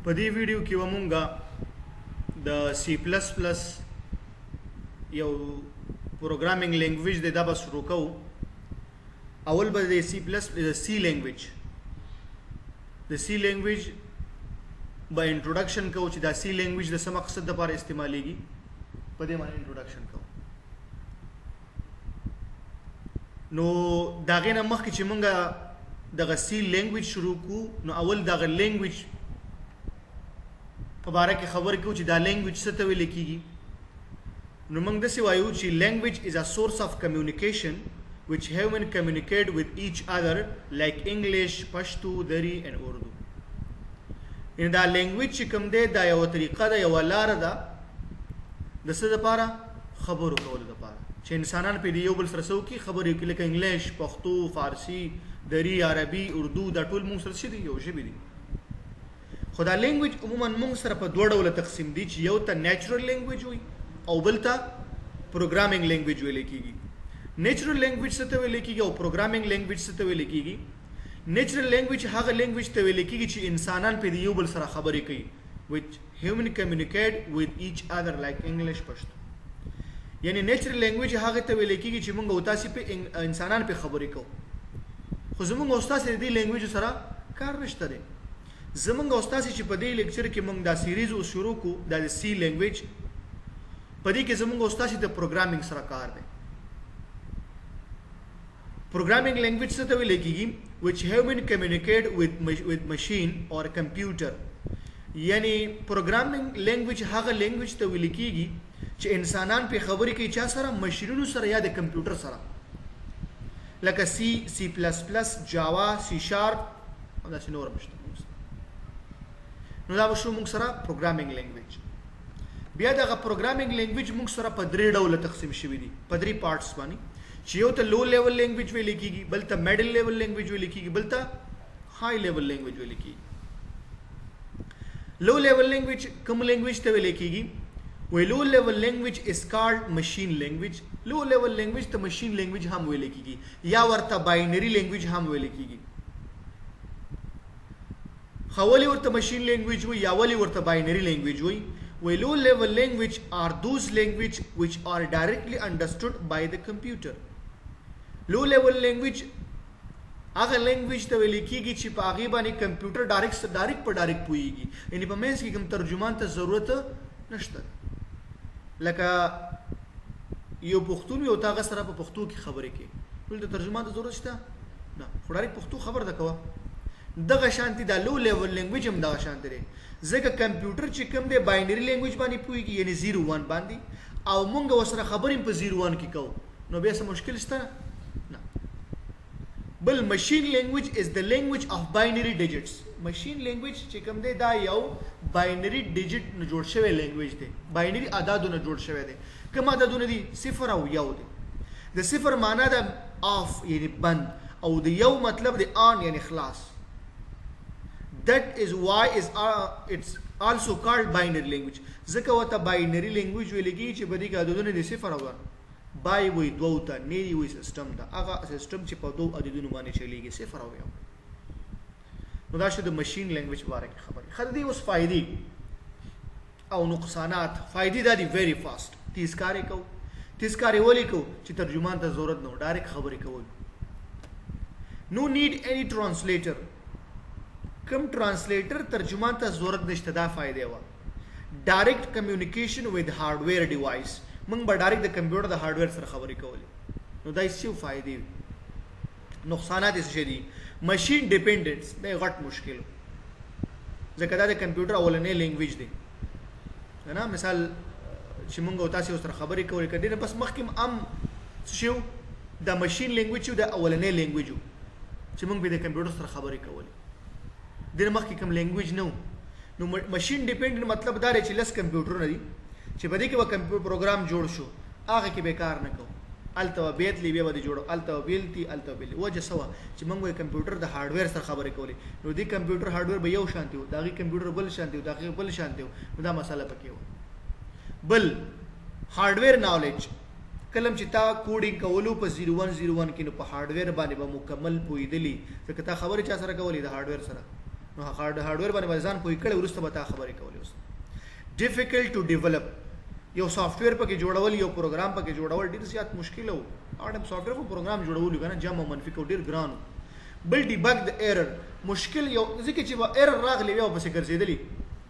په دې ویډیو کې ومونږه د سی پلس پلس یو پروګرامینګ لینګویج د دا به شروع کوو. اول به د سی پلس د سی لینګویج به انټروډکشن کوو چې دا سی لینګویج د څه مقصد لپاره استعمالیږي. په دې باندې انټروډکشن کوو. نو دا غي نه مخکې چې مونږه دغه سی لینګویج شروع کوو نو اول دغه لینګویج په باره کې خبر کوو چې دا لینګویج څه ته ویل کیږي. نو موږ داسې وایو چې language is a source of communication which human communicate with each other like English, Pashto, Dari and Urdu. ان دا لینګویج چې کوم دی دا یو طریقه ده، یو لاره ده د څه دپاره؟ خبرو کولو دپاره، چې انسانان په دې یو بل سره څه وکړي، خبرې وکړي، لکه انګلیش، پښتو، فارسي، دری، عربي، اردو، دا ټول موږ سره څه دي؟ یو ژبې دي. خو دا لینګویج عموما موږ سره په دوه ډوله تقسیم دي، چې یو ته نیچرل لینګویج وي او بل ته پروګرامینګ لینګویج ویل کیږي. نیچرل لینګویج څه ته ویل کیږي او پروګرامینګ لینګویج څه ته ویل کیږي؟ نیچرل لینګویج هغه لینګویج ته ویل کیږي چې انسانان په یو بل سره خبرې کوي، which human communicate with each other like English, Pashto. یعنی نیچرل لینګویج هغه ته ویل کیږي چې موږ او تاسو په انسانان په خبرې کوو. خو زموږ او تاسو د دې لینګویج سره کار نشته دی. زمونږ او تاسو چې په دې لیکچر کې موږ دا سیریز شروع کوو د سی لینګویج، په دې کې زمونږ او تاسو د پروګرامینګ سره کار دی. پروګرامینګ لینګویج څه ته ویل کیږي؟ which human communicate with machine or computer. یعنی پروګرامینګ لینګویج هغه لینګویج ته ویل کیږي چې انسانان په خبرې کوي چا سره؟ ماشینونو سره یا د کمپیوټر سره، لکه سی پلس پلس، جاوا، سی شارپ او داسې نور مشته. نو دا شو موږ سره پروګرامینګ لینګویج. بیا دغه پروګرامینګ لینګویج موږ سره په درې ډوله تقسیم شوی دي، په درې پارټس باندې، چې یو ته لو لیول لینګویج ویل کیږي، بل ته میډل لیول لینګویج ویل کیږي، بل ته های لیول لینګویج ویل کیږي. لو لیول لینګویج کوم لینګویج ته ویل کیږي؟ وی لو لیول لینګویج از کالډ ماشین لینګویج. لو لیول لینګویج ته ماشین لینګویج هم ویل کیږي، یا ورته باینری لینګویج هم ویل کیږي. خولی ورته ماشین لینګویج وي یا ولی ورته باینری لینګویج وي. وی لو لیول لینګویج are those language which are directly understood by the computer. لو لیول لینګویج هغه لینګویج ته ویل کیږي چې په هغې باندې کمپیوټر ډایرکټ پوهیږي، یعنی په منځ کې کوم ترجمان ته ضرورت نشته. لکه یو پښتون یو هغه سره په پښتو کې خبرې کوي، ټول د ترجمان ته ضرورت شته نه، خو ډایرکټ پښتو خبر ده کوه. دغه شانتي دا لو لیول لینګویج هم دغه شانتي دی، ځکه کمپیوټر چې کوم دی باینری لینګویج باندې پوهیږي، یعنی 0-1 باندې، او مونږ ورسره خبرې په 0-1 کې کوو، نو بیا څه مشکل شته نه. بل ماشین لینګویج از د لینګویج اف باینری ډیجټس. ماشین لینګویج چې کوم دی دا یو باینری ډیجټ نه جوړ شوی لینګویج دی، باینری اعدادو نه جوړ شوی دی. کوم عددونه دي؟ 0 او 1 دی. د 0 معنا ده آف یعنی بند، او د 1 مطلب دی آن یعنی خلاص. That is why it's also called binary language. ځکه ورته باینری لینګویج ویل کیږي چې په دې کې عددونه دي 0 او 1. بای وی دوه ته، نری وی سیستم ته، هغه سیستم چې په دوه عددونو باندې چلیږي 0 او 1. نو دا شو د ماشین لینګویج باره کې خبرې. خو دې اوس فائدې او نقصانات. فائدې دا دي very fast، تیزکاري کوو. تیزکاري ولې کوو؟ چې ترجمان ته ضرورت نه و، ډایرکټ خبرې کول. No need any translator. کم ټرانسلیټر ترجمان ته ضرورت نشته، دا فائدې و. ډایرکټ کمیونیکیشن وذ هارډویر ډیوایس. موږ به ډایرکټ د کمپیوټر د هارډویر سره خبرې کولې. نو دا یې څه فائدې. نقصانات یې څه دي؟ ماشین ډیپندنس، دا غټ مشکل، ځکه دا د کمپیوټر اولنې لینګویج دی. نه مثال چې موږ او تاسو سره خبرې کولې کړي نه، بس مخکې هم شو د ماشین لینګویج د اولنې لینګویج چې موږ به د کمپیوټر سره خبرې کولې. دغه مخکې کوم لینګویج نو ماشین ډیپندنت مطلب دا دی چې لس کمپیوټرونه دي چې په دې کې به کمپیوټر پروګرام جوړ شو، هغه کې به کار نه کوو، الته بیت لی بیا به جوړو، الته بیلتی، الته بیل وجه سوا چې موږ کمپیوټر د هارډویر سره خبرې کولې. نو دې کمپیوټر هارډویر به یو شانتي و، دغه کمپیوټر بل شانتي و، دغه بل شانتي و، دا مسله پکې و. بل هارډویر نالج، کلم چې تا کوډینګ کولو په 0101 کې، نو په هارډویر باندې به مکمل پوهیدلی، ځکه تا خبرې چا سره کولې؟ د هارډویر سره. نو هارډویر باندې ځان پوي کړي ورسته به تا خبرې کولې. اوس difficult to develop یو سافټویر پکې جوړول یو پروګرام پکې جوړول ډیر زیات مشکل وو. اړم سافټویر په پروګرام جوړول کنه جمع منفي کو ډیر ګران. بل ډیبګ د ایرر مشکل یو ځکه چې ایرر راغلی یو پسې ګرځېدلی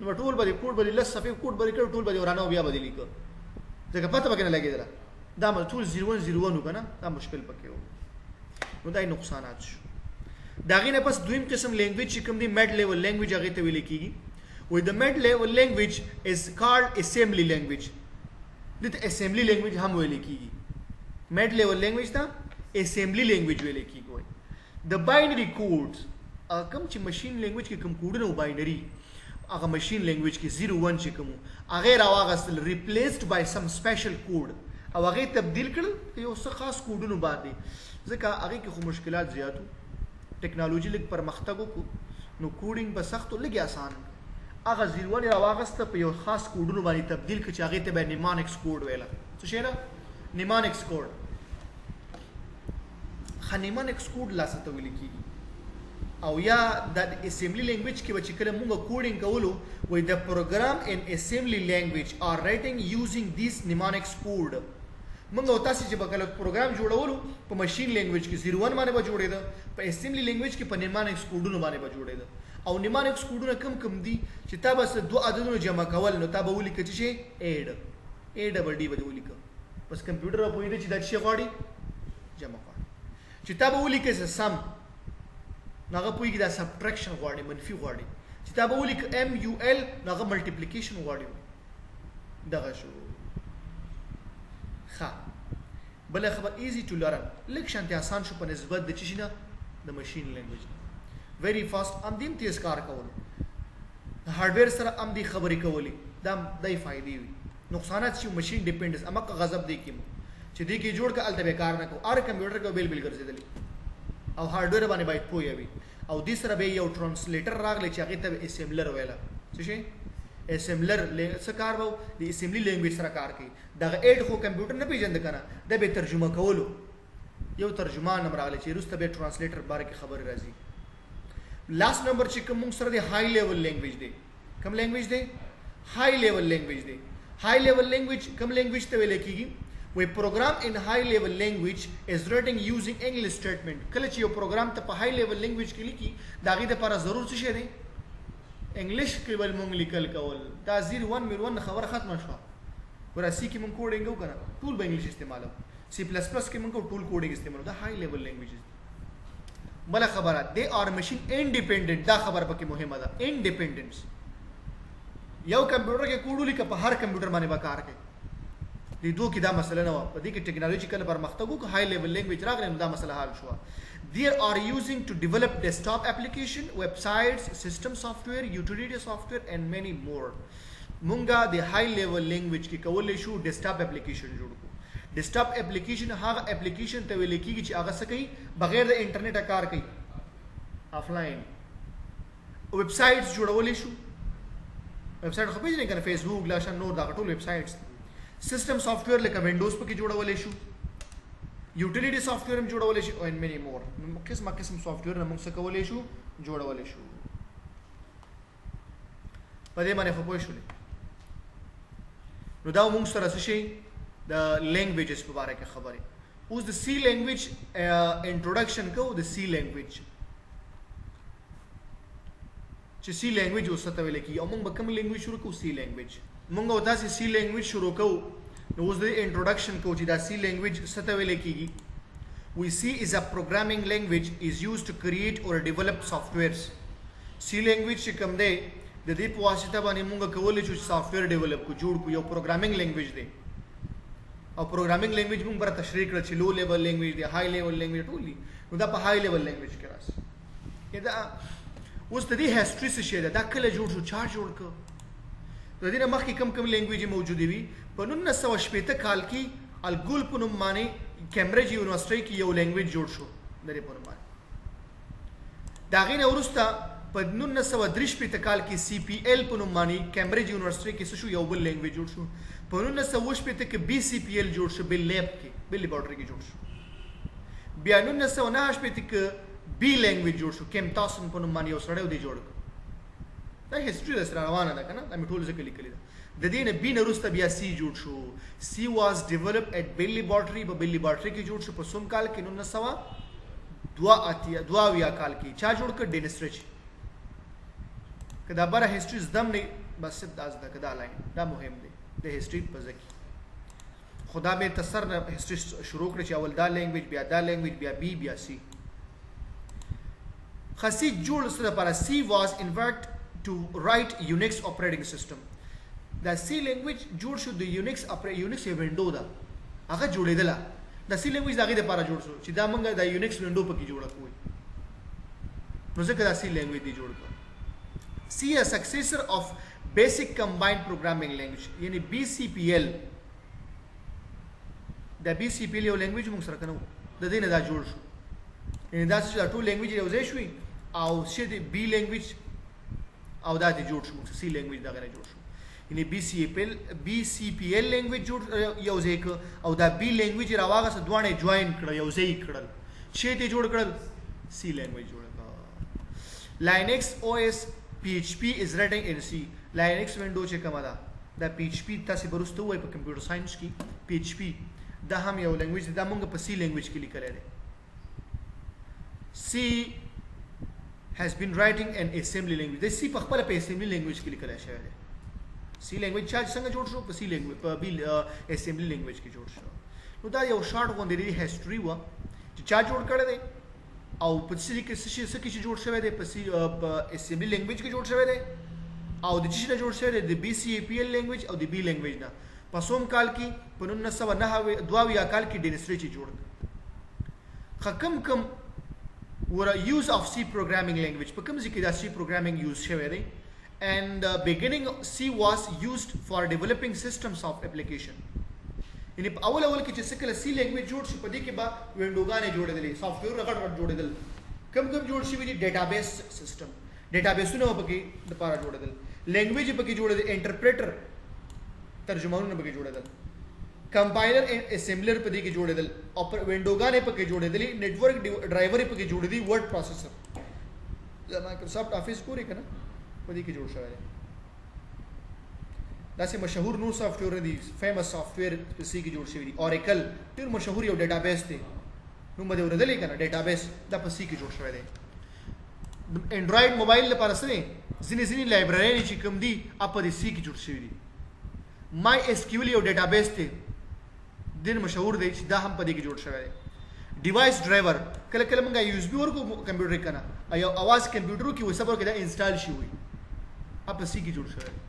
نو ټول به کوډ به لس صفحه کوډ به کړ ټول به ورانه بیا بدلی کړ ځکه پته پکې نه لګیدله دا مل ټول 0101 کنه دا مشکل پکې وو. نو دای نقصانات شو. دا غینه پس دویم قسم لینګویج چې کوم دی مډ لیول لینګویج هغه ته ویل کیږي. وې د مډ لیول لینګویج از کالډ اسمبلی لینګویج. دته اسمبلی لینګویج هم ویل کیږي. مډ لیول لینګویج ته اسمبلی لینګویج ویل کیږي. د باینری کوډز کوم چې ماشین لینګویج کې کوم کوډونه و باینری هغه ماشین لینګویج کې 01 چې کوم هغه راوغستل ریپلیسډ بای سم سپیشل کوډ او هغه تبدیل کړل یو څه خاص کوډونو باندې ځکه هغه کې خو مشکلات زیاتو ټیکنالوژي لیک پرمختګ وکړو نو کوډینګ به سخت او لګي آسان هغه 01 راوغست په یو خاص کوډونو باندې تبدیل کړي چې هغه ته به نیمانکس کوډ ویل څه شي نه نیمانکس کوډ خنیمانکس کوډ لاسته ویل کیږي. او یا د اسمبلی لینګویج کې چې کله موږ کوډینګ کولو وای د پروګرام ان اسمبلی لینګویج ار رائټینګ یوزینګ دیس نیمانکس کوډ موږ تاسو چې په کله پروګرام جوړولو په ماشین لینګویج کې 01 باندې به جوړېده په اسمبلی لینګویج کې په نیمانکس کوډونو باندې به جوړېده. او نیمانکس کوډونه کم دي چې تا بس دوه عددونو جمع کول نو تا به ولیکه چې اډ ډبل ډي به ولیکه بس کمپیوټر په دې چې دا شی غواړي جمع غواړي چې تا به ولیکه سم ناغه پویږي دا سبټریکشن غواړي منفي غواړي چې تا به ولیکه ام یو ال ناغه ملټیپلیکیشن غواړي دغه شو. ښه بل خبر ایزی ټو لرن لک شانتي آسان شو په نسبت د چشینه د ماشین لینګویج ویری فاست ام دیم تیز کار کول هارډویر سره ام دی خبرې کولې دا دای فائدې وي. نقصانات چې ماشین ډیپندنس امک غضب دی کیم چې دې کې جوړ ک الته به کار نه کو ار کمپیوټر کو بیل ګرځیدلی او هارډویر باندې باید پوي وي او دې سره به یو ټرانسلیټر راغلی چې هغه ته اسمبلر ویلا څه شي اسمبلر څه کار وو د اسمبلی لینګویج سره کار کوي دا اډ خو کمپیوټر نه پیژند کنه دا به ترجمه کولو یو ترجمان نمبر راغلی چې روسته به ټرانسلیټر باره کې خبر راځي. لاست نمبر چې کوم سره دی های لیول لینګویج دی کوم لینګویج دی های لیول لینګویج دی. های لیول لینګویج کوم لینګویج ته ویل کیږي وی پروګرام ان های لیول لینګویج از ریټینګ یوزینګ انګلیش سټیټمنټ. کله چې یو پروګرام ته په های لیول لینګویج کې لیکي دا غي د لپاره ضرور څه شي دی انګلیش کې ول مونږ لیکل کول دا 01 خبر ختم شو وراسي کې مونږ کوډینګ وکړه ټول به انګلیش استعمالو سی پلس پلس کې مونږ ټول کوډینګ استعمالو دا های لیول لینګویج. بل خبره دے آر ماشین انډیپندنٹ دا خبر پکې مهمه ده انډیپندنس یو کمپیوټر کې کوډ لیکه په هر کمپیوټر باندې به کار کوي دې دوه کې دا مسله نه و په دې کې ټیکنالوژیکل پرمختګ وکړ های لیول لینګویج راغلی نو دا مسله حل شو. They are using to develop desktop application, websites, system software, utility software and many more. مونږه د های لیول لینګویج کې کولای شو ډیسکټاپ اپلیکیشن جوړ کړو. ډیسکټاپ اپلیکیشن هغه اپلیکیشن ته ویل کېږي چې هغه څه کوي بغیر د انټرنیټ کار کوي آفلاین. ویب سایټس جوړولای شو ویب سایټ خو پیژنې کنه فیسبوک لاشن نور دا ټول ویب سایټس. سیستم سافټویر لکه وینډوز پکې جوړولای شو یوټیلیټي سافټویر هم جوړولای شي او ان مینی مور قسم سافټویر موږ څه کولای شو جوړولای شو. په دې باندې خو پوه شولې نو دا موږ سره څه شي د لینګویجز په اړه کې خبرې. اوس د سی لینګویج انټروډکشن کو د سی لینګویج چې سی لینګویج اوس ته ویل کی او موږ به کوم لینګویج شروع کوو سی لینګویج موږ او تاسو سی لینګویج شروع کوو نو اوس د انټروډکشن کو چې دا سی لینګویج څه ته ویل کیږي. We see is a programming language is used to create or develop softwares. سی لینګویج چې کوم دی د دې په واسطه باندې موږ کولای شو سافټویر ډیولپ کو جوړ کو یو پروګرامینګ لینګویج دی او پروګرامینګ لینګویج موږ بر تشریح کړل چې لو لیول لینګویج دی های لیول لینګویج ټول دي نو دا په های لیول لینګویج کې راځي. دا اوس د دې هیستوري څه شي دا کله جوړ شو چا جوړ کړ د دې نه مخکې کم لینګویج موجوده وي. په 1980 کال کې الګول په نوم باندې کیمبرج یونیورسيټي کې یو لینګویج جوړ شو د دې په نوم باندې. دا غي نه ورسته په 1983 کال کې سی پی ایل په نوم باندې کیمبرج یونیورسيټي کې څه شو یو بل لینګویج جوړ شو. په 1980 کې بی سی پی ایل جوړ شو بل لیب کې بل لیبارټری کې جوړ شو. بیا 1989 کې بی لینګویج جوړ شو کیم تاسن په نوم باندې یو سره دی جوړ دا هیستوري د سره روانه ده کنه دا مې ټول ځکه لیکلي ده د دې نه بي نه وروسته بیا سی جوړ شو سی واز ډیولپ اټ بیل لیبارټري په بیل لیبارټري کې جوړ شو په سوم کال کې 1982 کال کې چا جوړ کړ ډینس ریچ کدا بره هیستوري زدم نه بس داز دا کدا لاین دا مهم دی د هیستوري په ځکه خدا به تسر نه هیستوري شروع کړ چې اول دا لینګویج بیا دا لینګویج بیا بی بیا سی خاصی جوړ سره لپاره سی واز ان فیکٹ to write Unix operating system. دا C language جوړ شو د Unix یو وینډو ده هغه جوړېدله دا C language د هغې دپاره جوړ شو چې دا موږ د Unix وینډو پکې جوړه کوو نو ځکه دا C language دی جوړ کړه C a successor of basic combined programming language یعنی BCPL دا BCPL یو language موږ سره کنه د دې نه دا جوړ شو یعنی دا چې دا ټول language یو ځای شوي او چې د B language او دا ته جوړ شو سی لینګویج دا غره جوړ شو یعنی بي سی پی ال لینګویج جوړ یو ځای او دا بي لینګویج راواغه سره دوانه جوائن کړ یو ځای کړل چې ته جوړ کړل سی لینګویج جوړ کړ Linux OS PHP is written in C Linux window چې کومه ده دا PHP تاسو برسته وای په کمپیوټر ساينس کې PHP دا هم یو لینګویج دا موږ په سی لینګویج کې لیکل دي C has been writing an assembly language د سی په خپل په assembly language کې لیکل شوی دی سی language څنګه جوړ شو په سی language په بي assembly language کې جوړ شو نو دا یو شارټ غونډې دی هیستوري و چې چا جوړ کړی دی او په سی کې څه کې جوړ شوی دی په سی assembly language کې جوړ شوی دی او د چې نه جوړ شوی دی د BCPL language او د B language نه په سوم کال کې په 1992 کال کې ډینس ریچ جوړ کم were a use of C programming language په کوم ځای کې دا C programming use شوی دی and beginning C was used for developing systems of application یعنی په اول کې چې څکله C language جوړ شي په دې کې به وینډوګانې جوړېدلې سافټویر غټ جوړېدل کم جوړ شوي دي ډیټابیس سیستم ډیټابیسونه پکې لپاره جوړېدل لینګویج پکې جوړېدل انټرپریټر ترجمانونه پکې جوړېدل کمپایلر اسمبلر په دې کې جوړېدل او وینډوګانې په کې جوړېدلې نتورک ډرایور په کې جوړېدي ورډ پروسیسر دا مایکروسافټ افیس ګوري کنه په دې کې جوړ شوی دی دا سه مشهور نو سافټویر دی فیمس سافټویر په سي کې جوړ شوی دی اوریکل ډیر مشهور یو ډیټابیس دی نو مده ورته کنه ډیټابیس دا په سي کې جوړ شوی دی انډراید موبایل لپاره سره ځینې لایبرری چې کوم دی په دې سي کې جوړ شوی دی مای اس کیو یو ډیټابیس دی دین مشهور دی چې دا هم په دې کې جوړ شوی دی ډیوایس ډرایور کله کله موږ یو اس بي ورکو کمپیوټر کنه ایو اواز کمپیوټر کې وسبر کې دا انسټال شي وي په سي کې جوړ شوی دی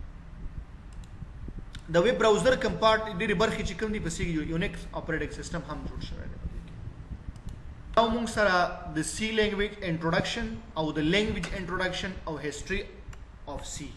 د ویب براوزر کمپارټ ډېری برخې چې کوم دي په سي کې یونیکس اپریټنګ سیستم هم جوړ شوی دی او موږ سره د سی لینګویج انټروډکشن او د لینګویج انټروډکشن او هیستوري اف سی